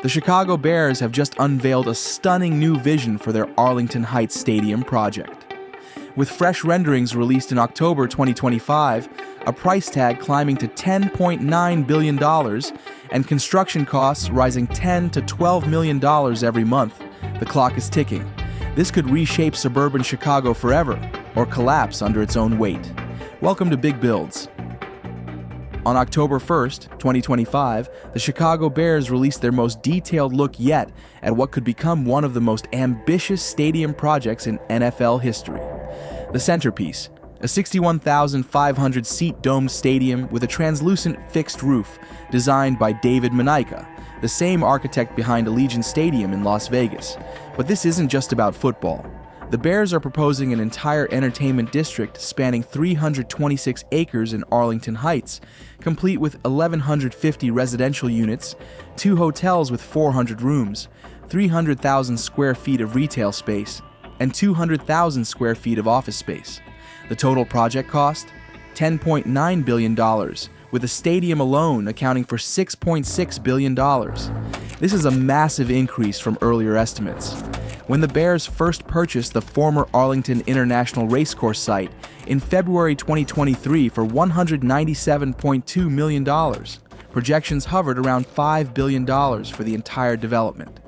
The Chicago Bears have just unveiled a stunning new vision for their Arlington Heights Stadium project. With fresh renderings released in October 2025, a price tag climbing to $10.9 billion and construction costs rising $10 to $12 million every month, the clock is ticking. This could reshape suburban Chicago forever or collapse under its own weight. Welcome to Big Builds. On October 1st, 2025, the Chicago Bears released their most detailed look yet at what could become one of the most ambitious stadium projects in NFL history. The centerpiece, a 61,500-seat domed stadium with a translucent fixed roof designed by David Menaika, the same architect behind Allegiant Stadium in Las Vegas. But this isn't just about football. The Bears are proposing an entire entertainment district spanning 326 acres in Arlington Heights, complete with 1,150 residential units, 2 hotels with 400 rooms, 300,000 square feet of retail space, and 200,000 square feet of office space. The total project cost? $10.9 billion, with the stadium alone accounting for $6.6 billion. This is a massive increase from earlier estimates. When the Bears first purchased the former Arlington International Racecourse site in February 2023 for $197.2 million, projections hovered around $5 billion for the entire development.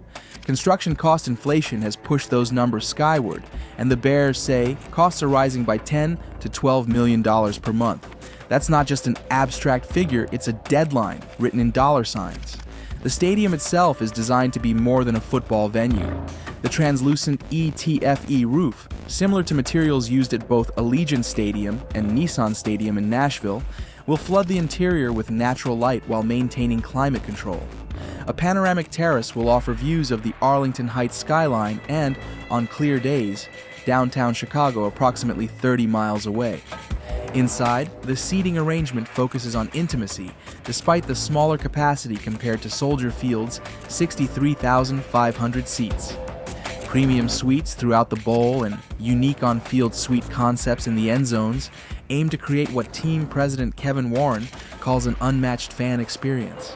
Construction cost inflation has pushed those numbers skyward, and the Bears say costs are rising by $10 to $12 million per month. That's not just an abstract figure, it's a deadline written in dollar signs. The stadium itself is designed to be more than a football venue. The translucent ETFE roof, similar to materials used at both Allegiant Stadium and Nissan Stadium in Nashville, will flood the interior with natural light while maintaining climate control. A panoramic terrace will offer views of the Arlington Heights skyline and, on clear days, downtown Chicago approximately 30 miles away. Inside, the seating arrangement focuses on intimacy, despite the smaller capacity compared to Soldier Field's 63,500 seats. Premium suites throughout the bowl and unique on-field suite concepts in the end zones aim to create what team president Kevin Warren calls an unmatched fan experience.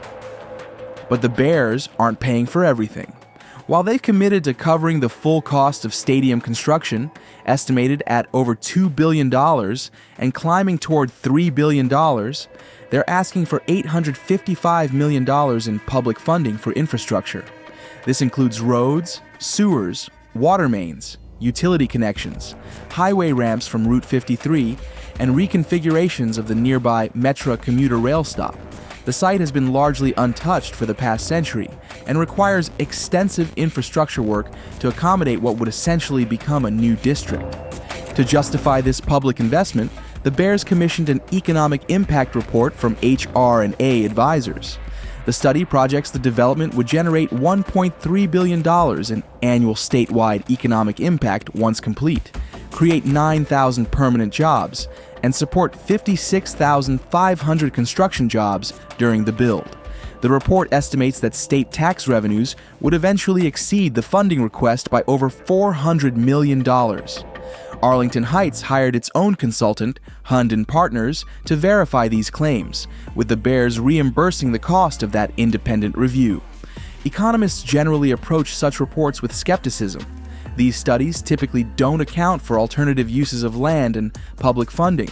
But the Bears aren't paying for everything. While they've committed to covering the full cost of stadium construction, estimated at over $2 billion and climbing toward $3 billion, they're asking for $855 million in public funding for infrastructure. This includes roads, sewers, water mains, utility connections, highway ramps from Route 53, and reconfigurations of the nearby Metra commuter rail stop. The site has been largely untouched for the past century and requires extensive infrastructure work to accommodate what would essentially become a new district. To justify this public investment, the Bears commissioned an economic impact report from HR&A advisors. The study projects the development would generate $1.3 billion in annual statewide economic impact once complete, create 9,000 permanent jobs, and support 56,500 construction jobs during the build. The report estimates that state tax revenues would eventually exceed the funding request by over $400 million. Arlington Heights hired its own consultant, Hund & Partners, to verify these claims, with the Bears reimbursing the cost of that independent review. Economists generally approach such reports with skepticism. These studies typically don't account for alternative uses of land and public funding,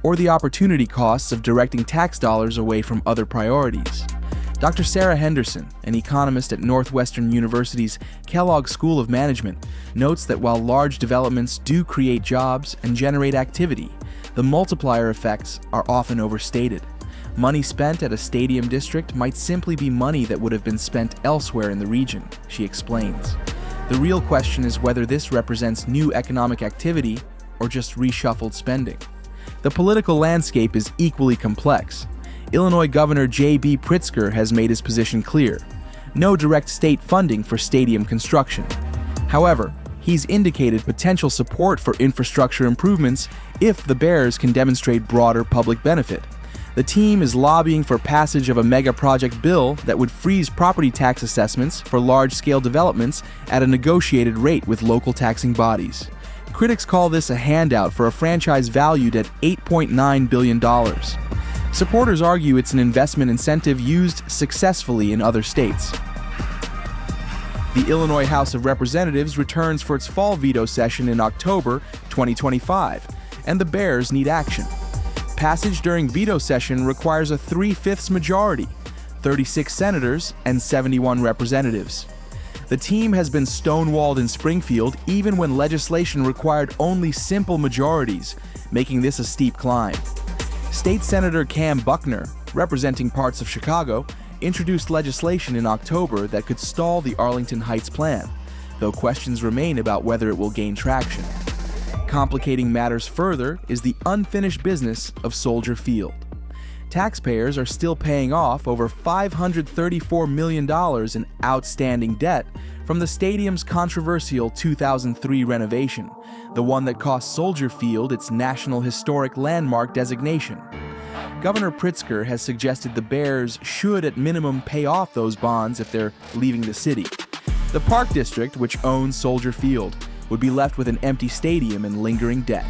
or the opportunity costs of directing tax dollars away from other priorities. Dr. Sarah Henderson, an economist at Northwestern University's Kellogg School of Management, notes that while large developments do create jobs and generate activity, the multiplier effects are often overstated. Money spent at a stadium district might simply be money that would have been spent elsewhere in the region, she explains. The real question is whether this represents new economic activity or just reshuffled spending. The political landscape is equally complex. Illinois Governor J.B. Pritzker has made his position clear: no direct state funding for stadium construction. However, he's indicated potential support for infrastructure improvements if the Bears can demonstrate broader public benefit. The team is lobbying for passage of a mega project bill that would freeze property tax assessments for large-scale developments at a negotiated rate with local taxing bodies. Critics call this a handout for a franchise valued at $8.9 billion. Supporters argue it's an investment incentive used successfully in other states. The Illinois House of Representatives returns for its fall veto session in October 2025, and the Bears need action. Passage during veto session requires a 3/5 majority, 36 senators and 71 representatives. The team has been stonewalled in Springfield even when legislation required only simple majorities, making this a steep climb. State Senator Cam Buckner, representing parts of Chicago, introduced legislation in October that could stall the Arlington Heights plan, though questions remain about whether it will gain traction. Complicating matters further is the unfinished business of Soldier Field. Taxpayers are still paying off over $534 million in outstanding debt from the stadium's controversial 2003 renovation, the one that cost Soldier Field its National Historic Landmark designation. Governor Pritzker has suggested the Bears should at minimum pay off those bonds if they're leaving the city. The Park District, which owns Soldier Field, would be left with an empty stadium and lingering debt.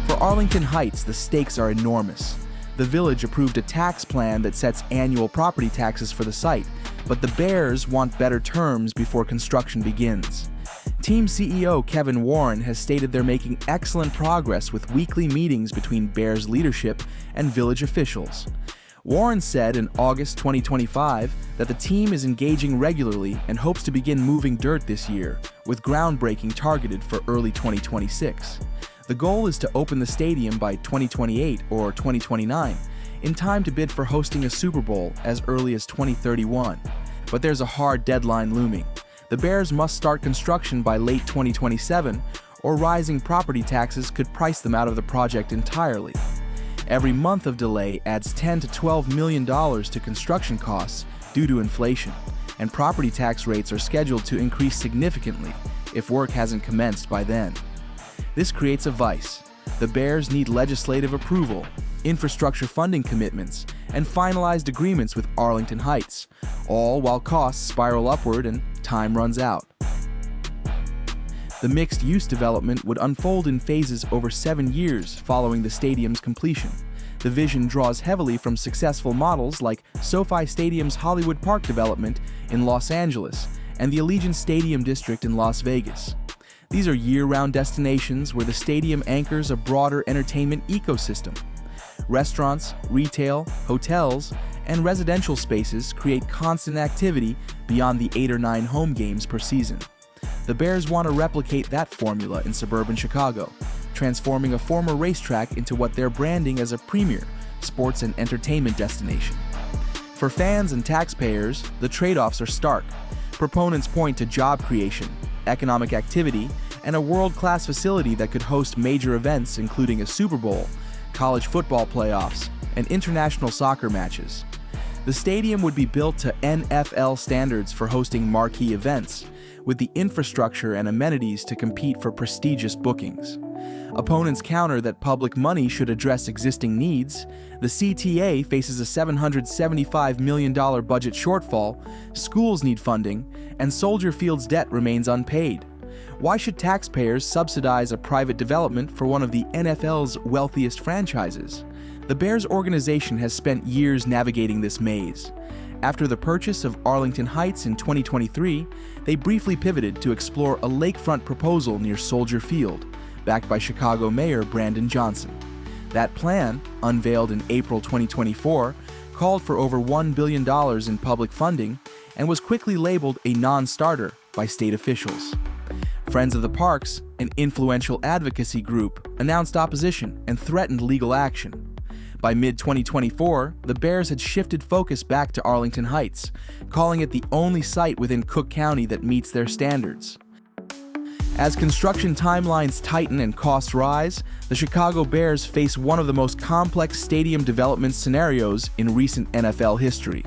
For Arlington Heights, the stakes are enormous. The village approved a tax plan that sets annual property taxes for the site, but the Bears want better terms before construction begins. Team CEO Kevin Warren has stated they're making excellent progress with weekly meetings between Bears leadership and village officials. Warren said in August 2025 that the team is engaging regularly and hopes to begin moving dirt this year, with groundbreaking targeted for early 2026. The goal is to open the stadium by 2028 or 2029, in time to bid for hosting a Super Bowl as early as 2031. But there's a hard deadline looming. The Bears must start construction by late 2027, or rising property taxes could price them out of the project entirely. Every month of delay adds $10 to $12 million to construction costs due to inflation, and property tax rates are scheduled to increase significantly if work hasn't commenced by then. This creates a vice. The Bears need legislative approval, infrastructure funding commitments, and finalized agreements with Arlington Heights, all while costs spiral upward and time runs out. The mixed-use development would unfold in phases over 7 years following the stadium's completion. The vision draws heavily from successful models like SoFi Stadium's Hollywood Park development in Los Angeles and the Allegiant Stadium District in Las Vegas. These are year-round destinations where the stadium anchors a broader entertainment ecosystem. Restaurants, retail, hotels, and residential spaces create constant activity beyond the 8 or 9 home games per season. The Bears want to replicate that formula in suburban Chicago, transforming a former racetrack into what they're branding as a premier sports and entertainment destination. For fans and taxpayers, the trade-offs are stark. Proponents point to job creation, economic activity, and a world-class facility that could host major events including a Super Bowl, college football playoffs, and international soccer matches. The stadium would be built to NFL standards for hosting marquee events, with the infrastructure and amenities to compete for prestigious bookings. Opponents counter that public money should address existing needs. The CTA faces a $775 million budget shortfall, schools need funding, and Soldier Field's debt remains unpaid. Why should taxpayers subsidize a private development for one of the NFL's wealthiest franchises? The Bears organization has spent years navigating this maze. After the purchase of Arlington Heights in 2023, they briefly pivoted to explore a lakefront proposal near Soldier Field, backed by Chicago Mayor Brandon Johnson. That plan, unveiled in April 2024, called for over $1 billion in public funding and was quickly labeled a non-starter by state officials. Friends of the Parks, an influential advocacy group, announced opposition and threatened legal action. By mid-2024, the Bears had shifted focus back to Arlington Heights, calling it the only site within Cook County that meets their standards. As construction timelines tighten and costs rise, the Chicago Bears face one of the most complex stadium development scenarios in recent NFL history.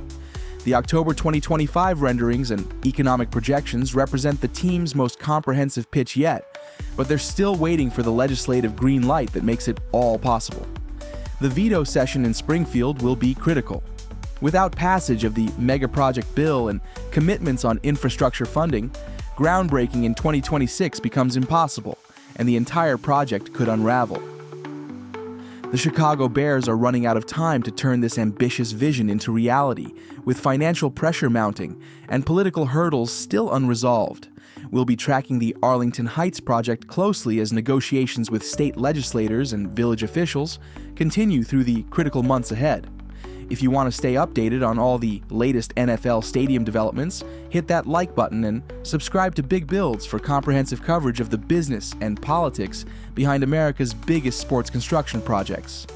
The October 2025 renderings and economic projections represent the team's most comprehensive pitch yet, but they're still waiting for the legislative green light that makes it all possible. The veto session in Springfield will be critical. Without passage of the mega project bill and commitments on infrastructure funding, groundbreaking in 2026 becomes impossible, and the entire project could unravel. The Chicago Bears are running out of time to turn this ambitious vision into reality, with financial pressure mounting and political hurdles still unresolved. We'll be tracking the Arlington Heights project closely as negotiations with state legislators and village officials continue through the critical months ahead. If you want to stay updated on all the latest NFL stadium developments, hit that like button and subscribe to Big Builds for comprehensive coverage of the business and politics behind America's biggest sports construction projects.